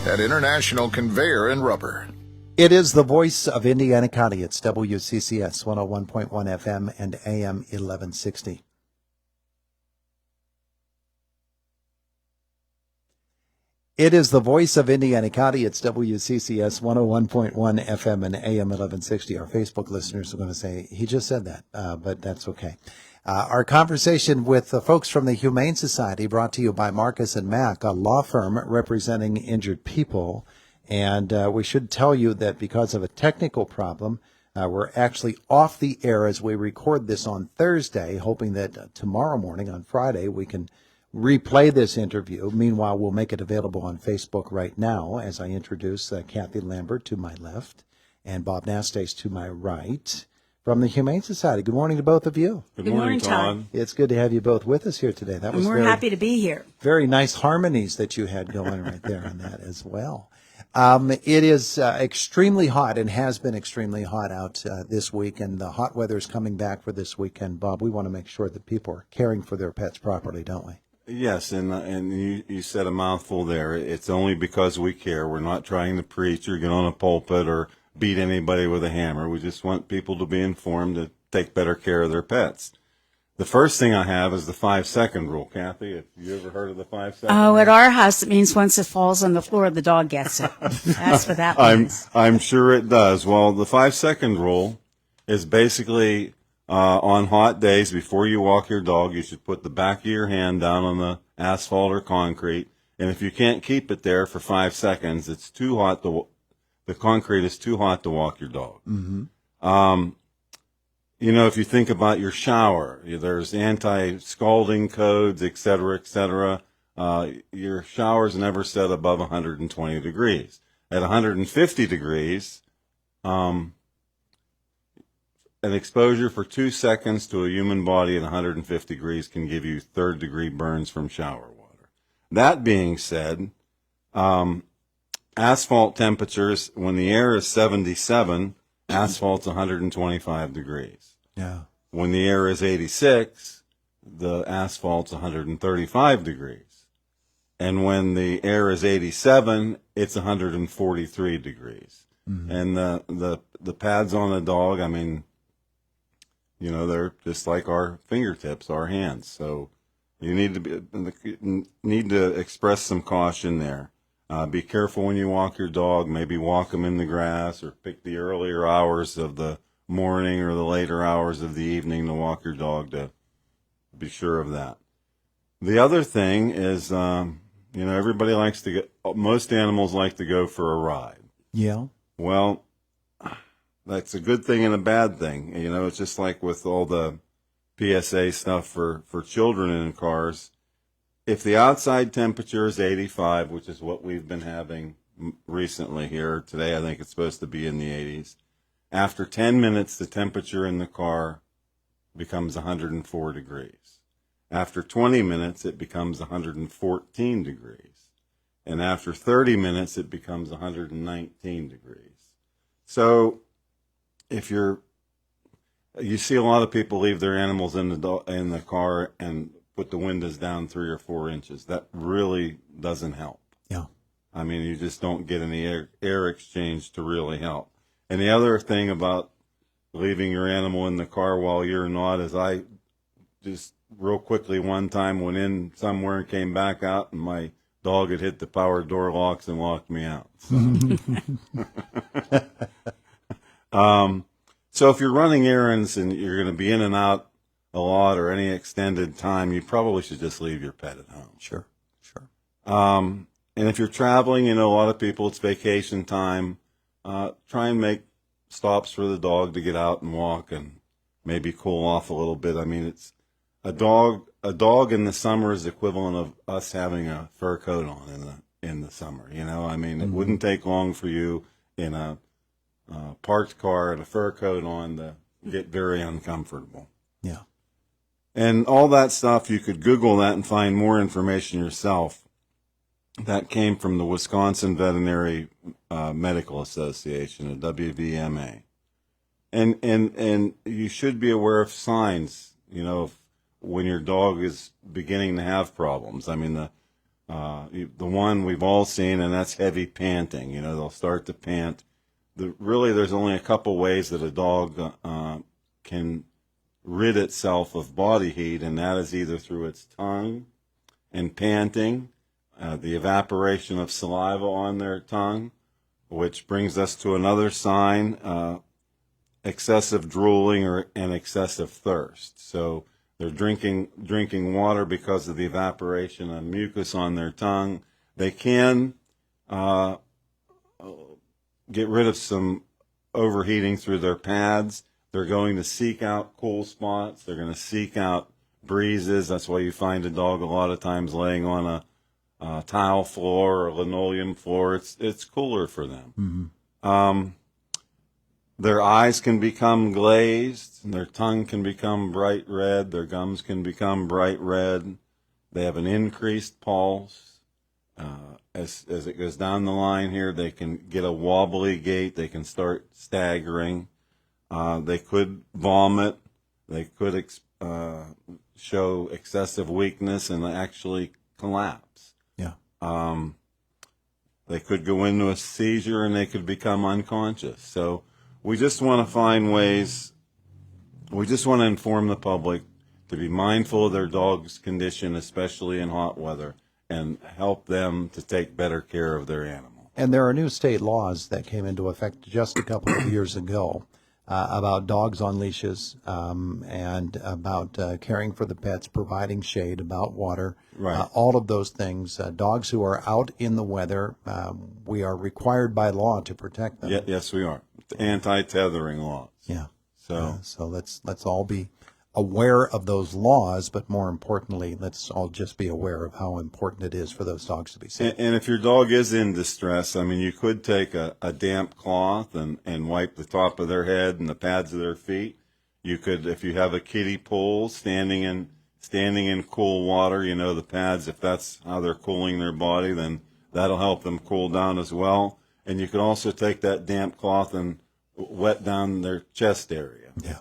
at International Conveyor and Rubber. It is the voice of Indiana County. It's WCCS 101.1 FM and AM 1160. It is the voice of Indiana County. It's WCCS 101.1 FM and AM 1160. Our Facebook listeners are going to say, he just said that, but that's okay. Our conversation with the folks from the Humane Society, brought to you by Marcus and Mack, a law firm representing injured people. And we should tell you that because of a technical problem, we're actually off the air as we record this on Thursday, hoping that tomorrow morning, on Friday, we can replay this interview. Meanwhile, we'll make it available on Facebook right now as I introduce Kathy Lambert to my left and Bob Nastas to my right from the Humane Society. Good morning to both of you. Good morning, Todd. It's good to have you both with us here today. And we're happy to be here. Very nice harmonies that you had going right there on that as well. It is extremely hot and has been extremely hot out this week, and the hot weather is coming back for this weekend. Bob, we want to make sure that people are caring for their pets properly, don't we? Yes, and you said a mouthful there. It's only because we care. We're not trying to preach or get on a pulpit or beat anybody with a hammer. We just want people to be informed to take better care of their pets. The first thing I have is the 5-second rule. Kathy, have you ever heard of the 5-second rule? Oh, at our house, it means once it falls on the floor, the dog gets it. That's what that means. I'm sure it does. Well, the 5-second rule is basically on hot days, before you walk your dog, you should put the back of your hand down on the asphalt or concrete. And if you can't keep it there for 5 seconds, it's too hot the concrete is too hot to walk your dog. Mm-hmm. If you think about your shower, there's anti-scalding codes, et cetera, et cetera. Your shower's never set above 120 degrees. At 150 degrees, an exposure for 2 seconds to a human body at 150 degrees can give you third-degree burns from shower water. That being said, asphalt temperatures, when the air is 77, asphalt's 125 degrees. Yeah. When the air is 86, the asphalt's 135 degrees. And when the air is 87, it's 143 degrees. Mm-hmm. And the pads on a dog, I mean, they're just like our fingertips, our hands. So you need to express some caution there. Be careful when you walk your dog. Maybe walk them in the grass, or pick the earlier hours of the morning or the later hours of the evening to walk your dog, to be sure of that. The other thing is, everybody likes to most animals like to go for a ride. Yeah. Well, that's a good thing and a bad thing. It's just like with all the PSA stuff for children in cars. If the outside temperature is 85, which is what we've been having recently here, today I think it's supposed to be in the 80s, after 10 minutes the temperature in the car becomes 104 degrees. After 20 minutes it becomes 114 degrees. And after 30 minutes it becomes 119 degrees. So if you see a lot of people leave their animals in the car and put the windows down 3 or 4 inches. That really doesn't help. Yeah. I mean, you just don't get any air exchange to really help. And the other thing about leaving your animal in the car while you're not is, I just real quickly one time went in somewhere and came back out, and my dog had hit the power door locks and locked me out. So if you're running errands and you're going to be in and out a lot or any extended time, you probably should just leave your pet at home. Sure. And if you're traveling, a lot of people, it's vacation time. Try and make stops for the dog to get out and walk and maybe cool off a little bit. I mean, it's a dog in the summer is the equivalent of us having a fur coat on in the summer. I mean, it wouldn't take long for you in a parked car and a fur coat on to get very uncomfortable. Yeah. And all that stuff, you could Google that and find more information yourself. That came from the Wisconsin Veterinary Medical Association, the WVMA. And you should be aware of signs, when your dog is beginning to have problems. I mean, The one we've all seen, and that's heavy panting. They'll start to pant. Really, there's only a couple ways that a dog can rid itself of body heat, and that is either through its tongue and panting, the evaporation of saliva on their tongue, which brings us to another sign, excessive drooling and excessive thirst. So they're drinking water because of the evaporation of mucus on their tongue. They can get rid of some overheating through their pads. They're going to seek out cool spots. They're going to seek out breezes. That's why you find a dog a lot of times laying on a tile floor or linoleum floor. It's cooler for them. Mm-hmm. Their eyes can become glazed. And their tongue can become bright red. Their gums can become bright red. They have an increased pulse. As it goes down the line here, they can get a wobbly gait. They can start staggering. They could vomit. They could show excessive weakness and actually collapse. Yeah. They could go into a seizure and they could become unconscious. So we just want to find ways. We just want to inform the public to be mindful of their dog's condition, especially in hot weather, and help them to take better care of their animal. And there are new state laws that came into effect just a couple of years ago about dogs on leashes and about caring for the pets, providing shade, about water, right. All of those things. Dogs who are out in the weather, we are required by law to protect them. Yes, we are. Anti-tethering laws. Yeah. So let's all be aware of those laws, but more importantly, let's all just be aware of how important it is for those dogs to be safe. And if your dog is in distress, I mean, you could take a damp cloth and wipe the top of their head and the pads of their feet. You could, if you have a kiddie pool, standing in cool water, the pads, if that's how they're cooling their body, then that'll help them cool down as well. And you could also take that damp cloth and wet down their chest area. Yeah.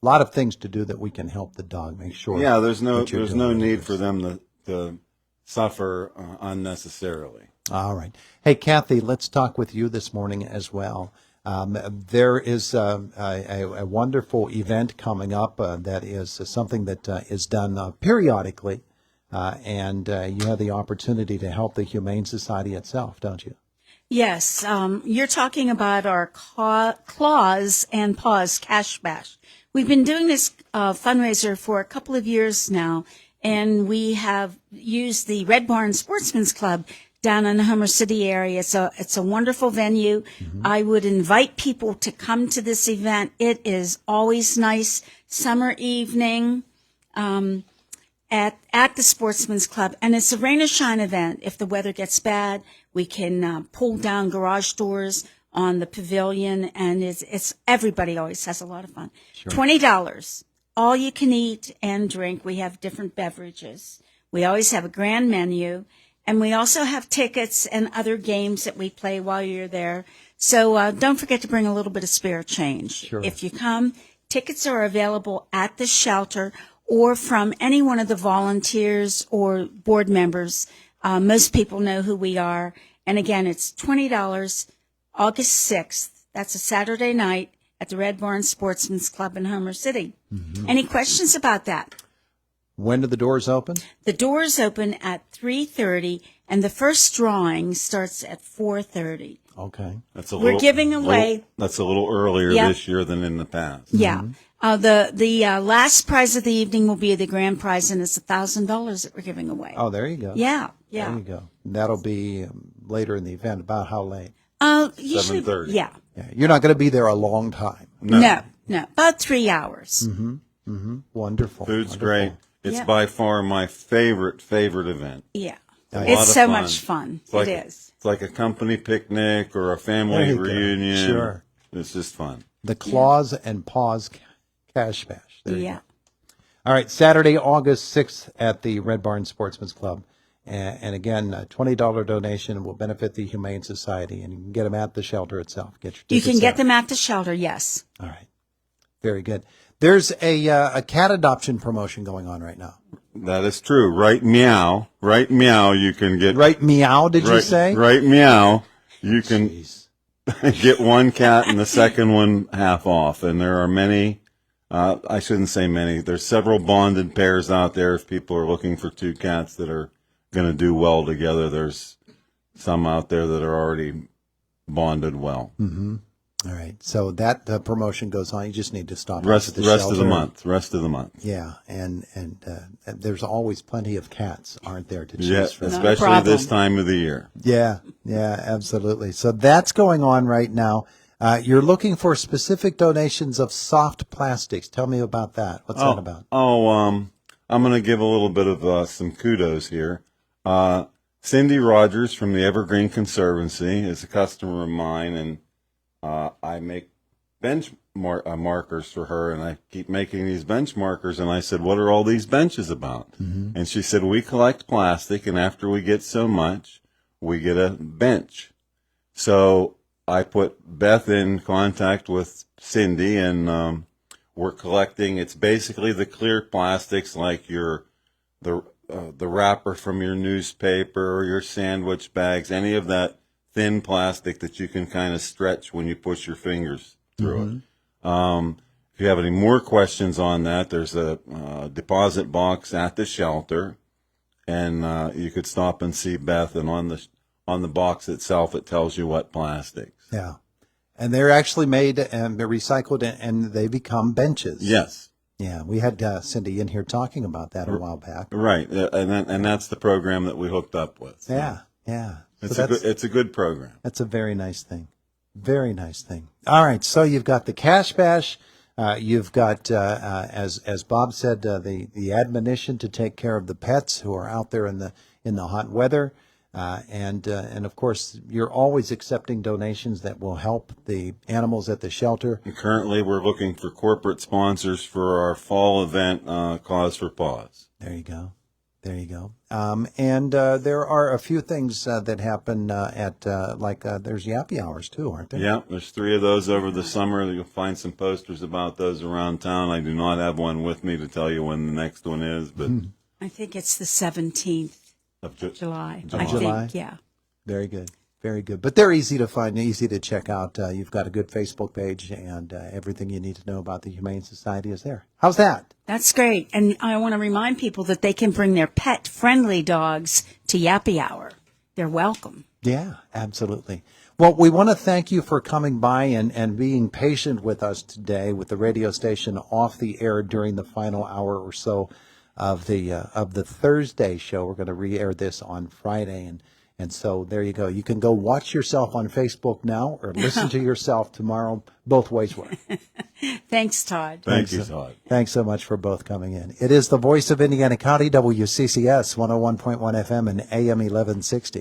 A lot of things to do that we can help the dog make sure. Yeah, there's no need for them to suffer unnecessarily. All right. Hey, Kathy, let's talk with you this morning as well. There is a wonderful event coming up that is something that is done periodically, and you have the opportunity to help the Humane Society itself, don't you? Yes, you're talking about our Claws and Paws Cash Bash. We've been doing this fundraiser for a couple of years now, and we have used the Red Barn Sportsman's Club down in the Homer City area. It's a wonderful venue. Mm-hmm. I would invite people to come to this event. It is always nice. Summer evening at the Sportsman's Club, and it's a rain or shine event. If the weather gets bad, we can pull down garage doors on the pavilion, and it's everybody always has a lot of fun. Sure. $20, all you can eat and drink. We have different beverages. We always have a grand menu, and we also have tickets and other games that we play while you're there. So don't forget to bring a little bit of spare change. Sure. If you come, tickets are available at the shelter or from any one of the volunteers or board members. Most people know who we are. And again, it's $20, August 6th. That's a Saturday night at the Red Barn Sportsman's Club in Homer City. Mm-hmm. Any questions about that? When do the doors open? The doors open at 3:30, and the first drawing starts at 4:30. Okay. We're giving away. That's a little earlier this year than in the past. Yeah. Mm-hmm. The last prize of the evening will be the grand prize, and it's $1,000 that we're giving away. Oh, there you go. Yeah. There you go. That'll be later in the event. About how late? 7:30. Yeah. You're not going to be there a long time. No. About 3 hours. Mm-hmm. Mm-hmm. Wonderful. Food's great. It's by far my favorite event. Yeah. It's so much fun. It is. It's like a company picnic or a family reunion. Sure. It's just fun. The Claws and Paws Cash Bash. There you go. All right, Saturday, August 6th at the Red Barn Sportsman's Club. And again, a $20 donation will benefit the Humane Society, and you can get them at the shelter itself. Get your tickets. You can get them at the shelter, yes. All right. Very good. There's a cat adoption promotion going on right now. That is true. Right Meow. Right Meow. You can get Right, Meow, did you say? Right Meow. You can Jeez. get one cat and the second one half off. And there are many, I shouldn't say many, there's several bonded pairs out there. If people are looking for two cats that are going to do well together, there's some out there that are already bonded well. Mm-hmm. All right. So that promotion goes on. You just need to stop. Rest at the of shelter. the month. Rest of the month. Yeah. And there's always plenty of cats, aren't there, to choose Yeah, from? especially problem. this time of the year. Yeah. Yeah, absolutely. So that's going on right now. You're looking for specific donations of soft plastics. Tell me about that. What's that about? I'm going to give a little bit of some kudos here. Cindy Rogers from the Evergreen Conservancy is a customer of mine, and I make bench markers for her, and I keep making these bench markers. And I said, "What are all these benches about?" Mm-hmm. And she said, "We collect plastic, and after we get so much, we get a bench." So I put Beth in contact with Cindy, and we're collecting. It's basically the clear plastics, like the wrapper from your newspaper or your sandwich bags, any of that thin plastic that you can kind of stretch when you push your fingers through it. If you have any more questions on that, there's a deposit box at the shelter, and you could stop and see Beth, and on the box itself it tells you what plastics. Yeah. And they're actually made and they're recycled and they become benches. Yes. Yeah. We had Cindy in here talking about that a while back. Right. And that's the program that we hooked up with. Yeah. Yeah. It's a good program. That's a very nice thing. Very nice thing. All right. So you've got the cash bash. You've got, as Bob said, the admonition to take care of the pets who are out there in the hot weather. And of course, you're always accepting donations that will help the animals at the shelter. And currently, we're looking for corporate sponsors for our fall event, Cause for Paws. There you go. There you go. And there are a few things that happen at there's yappy hours too, aren't there? Yeah, there's 3 of those over the summer. You'll find some posters about those around town. I do not have one with me to tell you when the next one is, but I think it's the 17th of July. Of I July? think, yeah. Very good. Very good. But they're easy to find, easy to check out. You've got a good Facebook page, and everything you need to know about the Humane Society is there. How's that? That's great. And I want to remind people that they can bring their pet-friendly dogs to Yappy Hour. They're welcome. Yeah, absolutely. Well, we want to thank you for coming by and being patient with us today with the radio station off the air during the final hour or so of the Thursday show. We're going to re-air this on Friday, and so there you go. You can go watch yourself on Facebook now or listen to yourself tomorrow. Both ways work. Thanks, Todd. Thank you, Todd. Thanks so much for both coming in. It is the voice of Indiana County, WCCS 101.1 FM and AM 1160.